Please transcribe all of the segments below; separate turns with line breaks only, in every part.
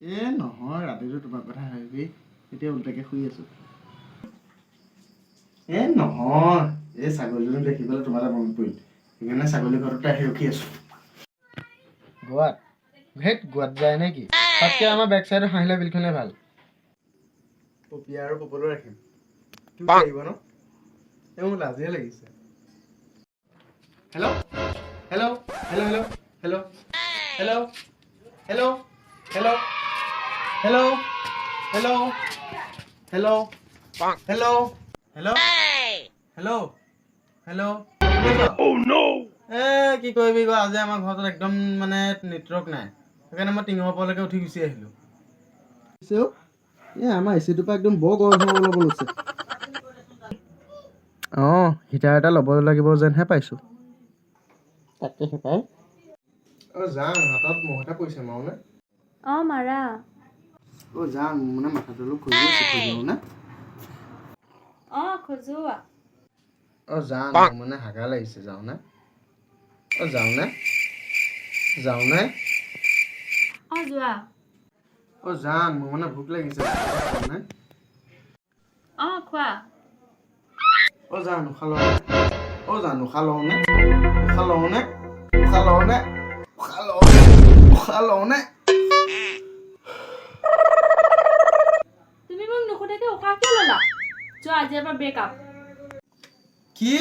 নহয় ৰাতিটো তোমাৰ কথা ভাবি এতিয়া উল্টাকে শুই আছো। নহয় এই ছাগলীজনী দেখি পেলাই তোমালৈ মনত পৰিল, সেইকাৰণে ছাগলী ঘৰতে আহি ৰখি আছো। গোৱাত গোৱাত যায় নেকি? তাতকে আমাৰ বেক চাইডৰ হাঁহিলা বিলখনে ভাল। পপিয়া আৰু কপলৈ ৰাখিম। তুমি লাগিব ন? মোৰ লাজে লাগিছে। Hello' hello' hello' hello' hello' hello' hello' hello' hello' hello' hello' hello' hello' hello' কি কৰিবি ক, আজি আমাৰ ঘৰটোত একদম মানে নেটৱৰ্ক নাই, সেইকাৰণে মই টিঙৰ ওপৰলৈকে উঠি গুচি আহিলো। আমাৰ এচিটোৰ পৰা একদম বৰ গৰম হৈ ল'ব লৈছে। হিটাৰ এটা ল'ব লাগিব যেনহে পাইছো। তাকে পাই যাং হাতত মহ এটা পৰিছে মাৰোনে?
মাৰা।
যাং মানে মাথাটো অলপ খজুৱাইছে নে?
খজুৱা।
যাওঁ মানে হাগা লাগিছে, যাওঁনে? যাওঁনে? যাওঁনে?
যোৱা।
জান মোৰ মানে ভোক লাগিছে।
খোৱা।
জান উশাহ লওঁনে? জান উশাহ লওঁনে? উশাহ লওঁনে? উশাহ লওঁনে? উশাহ লওঁনে? উশাহ লওঁনে?
তুমি মোক নুসুধাকে উশাহ কিয় ল'লা? যোৱা আজিৰ পৰা ব্ৰেকআপ।
কি?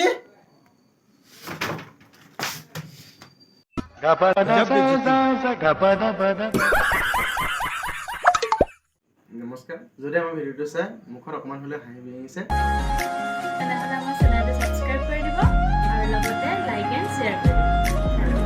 নমস্কাৰ, যদি আমাৰ ভিডিঅ'টো চাই মুখত অকণমান হ'লে হাঁহি বিৰিঙিছে
তেনেহ'লে আমাৰ চেনেলটো ছাবস্ক্ৰাইব কৰি দিব আৰু লগতে লাইক এণ্ড শ্বেয়াৰ কৰি দিব।